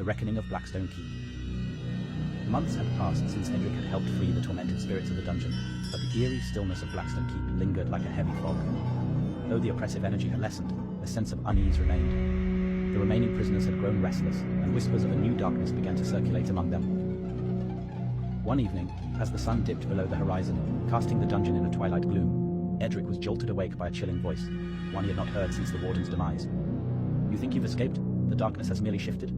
The Reckoning of Blackstone Keep. Months had passed since Edric had helped free the tormented spirits of the dungeon, but the eerie stillness of Blackstone Keep lingered like a heavy fog. Though the oppressive energy had lessened, a sense of unease remained. The remaining prisoners had grown restless, and whispers of a new darkness began to circulate among them. One evening, as the sun dipped below the horizon, casting the dungeon in a twilight gloom, Edric was jolted awake by a chilling voice, one he had not heard since the warden's demise. "You think you've escaped? The darkness has merely shifted?"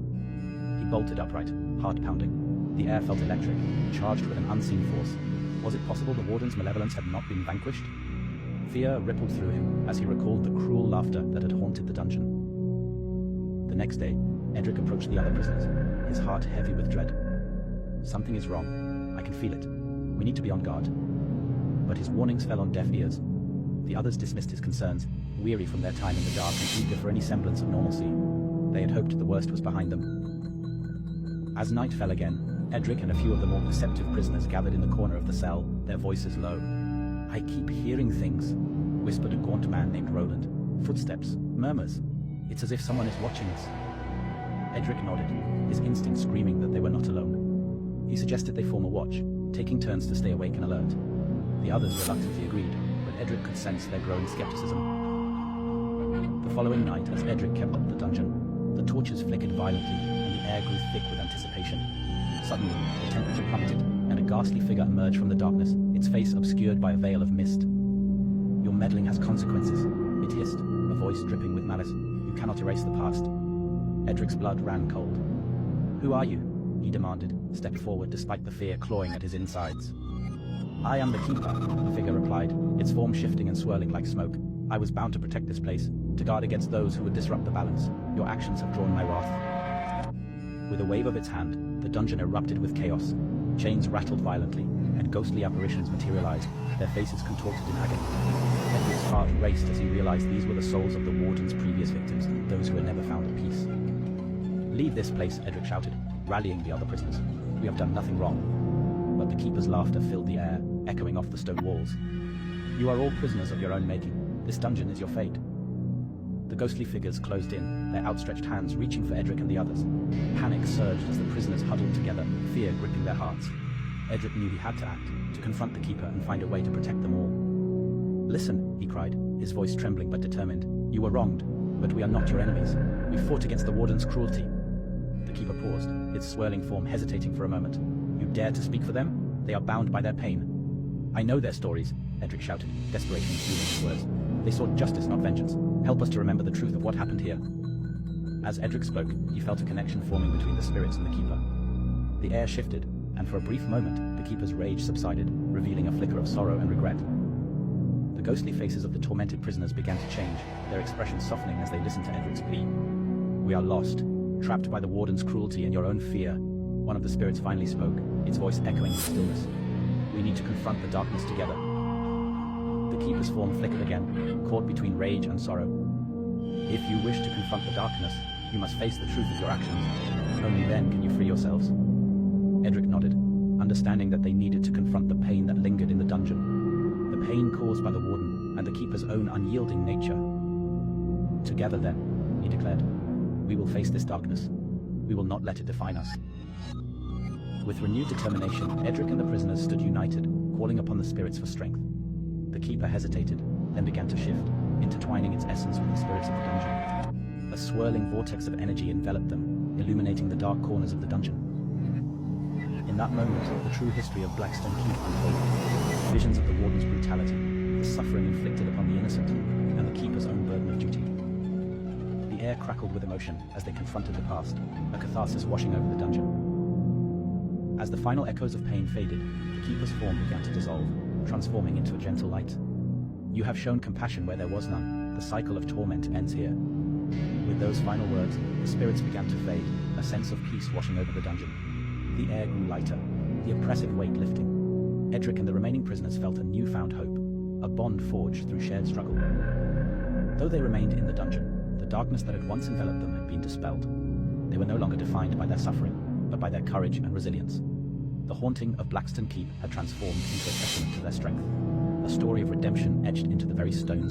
He bolted upright, heart pounding. The air felt electric, charged with an unseen force. Was it possible the warden's malevolence had not been vanquished? Fear rippled through him as he recalled the cruel laughter that had haunted the dungeon. The next day, Edric approached the other prisoners, his heart heavy with dread. "Something is wrong. I can feel it. We need to be on guard." But his warnings fell on deaf ears. The others dismissed his concerns, weary from their time in the dark and eager for any semblance of normalcy. They had hoped the worst was behind them. As night fell again, Edric and a few of the more perceptive prisoners gathered in the corner of the cell, their voices low. "I keep hearing things," whispered a gaunt man named Roland. "Footsteps, murmurs. It's as if someone is watching us." Edric nodded, his instinct screaming that they were not alone. He suggested they form a watch, taking turns to stay awake and alert. The others reluctantly agreed, but Edric could sense their growing skepticism. The following night, as Edric kept up the dungeon, the torches flickered violently, and the air grew thick with anticipation. Suddenly, the temperature plummeted, and a ghastly figure emerged from the darkness, its face obscured by a veil of mist. "Your meddling has consequences," it hissed, a voice dripping with malice. "You cannot erase the past." Edric's blood ran cold. "Who are you?" he demanded, stepped forward despite the fear clawing at his insides. "I am the Keeper," the figure replied, its form shifting and swirling like smoke. "I was bound to protect this place, to guard against those who would disrupt the balance. Your actions have drawn my wrath." With a wave of its hand, the dungeon erupted with chaos. Chains rattled violently, and ghostly apparitions materialized, their faces contorted in agony. Edric's heart raced as he realized these were the souls of the warden's previous victims, those who had never found a peace. "Leave this place," Edric shouted, rallying the other prisoners. "We have done nothing wrong." But the Keeper's laughter filled the air, echoing off the stone walls. "You are all prisoners of your own making. This dungeon is your fate." The ghostly figures closed in, their outstretched hands reaching for Edric and the others. Panic surged as the prisoners huddled together, fear gripping their hearts. Edric knew he had to act, to confront the Keeper and find a way to protect them all. "Listen," he cried, his voice trembling but determined. "You were wronged, but we are not your enemies. We fought against the warden's cruelty." The Keeper paused, his swirling form hesitating for a moment. "You dare to speak for them? They are bound by their pain." "I know their stories," Edric shouted, desperation fueling his words. "They sought justice, not vengeance. Help us to remember the truth of what happened here." As Edric spoke, he felt a connection forming between the spirits and the Keeper. The air shifted, and for a brief moment, the Keeper's rage subsided, revealing a flicker of sorrow and regret. The ghostly faces of the tormented prisoners began to change, their expressions softening as they listened to Edric's plea. "We are lost, trapped by the warden's cruelty and your own fear." One of the spirits finally spoke, its voice echoing the stillness. "We need to confront the darkness together." The Keeper's form flickered again, caught between rage and sorrow. "If you wish to confront the darkness, you must face the truth of your actions. Only then can you free yourselves." Edric nodded, understanding that they needed to confront the pain that lingered in the dungeon. The pain caused by the warden and the Keeper's own unyielding nature. "Together then," he declared, "we will face this darkness. We will not let it define us." With renewed determination, Edric and the prisoners stood united, calling upon the spirits for strength. The Keeper hesitated, then began to shift, intertwining its essence with the spirits of the dungeon. A swirling vortex of energy enveloped them, illuminating the dark corners of the dungeon. In that moment, the true history of Blackstone Keep unfolded. Visions of the warden's brutality, the suffering inflicted upon the innocent, and the Keeper's own burden of duty. The air crackled with emotion as they confronted the past, a catharsis washing over the dungeon. As the final echoes of pain faded, the Keeper's form began to dissolve, transforming into a gentle light. "You have shown compassion where there was none. The cycle of torment ends here." With those final words, the spirits began to fade, a sense of peace washing over the dungeon. The air grew lighter, the oppressive weight lifting. Edric and the remaining prisoners felt a newfound hope, a bond forged through shared struggle. Though they remained in the dungeon, the darkness that had once enveloped them had been dispelled. They were no longer defined by their suffering, but by their courage and resilience. The haunting of Blackstone Keep had transformed into a testament to their strength, a story of redemption etched into the very stones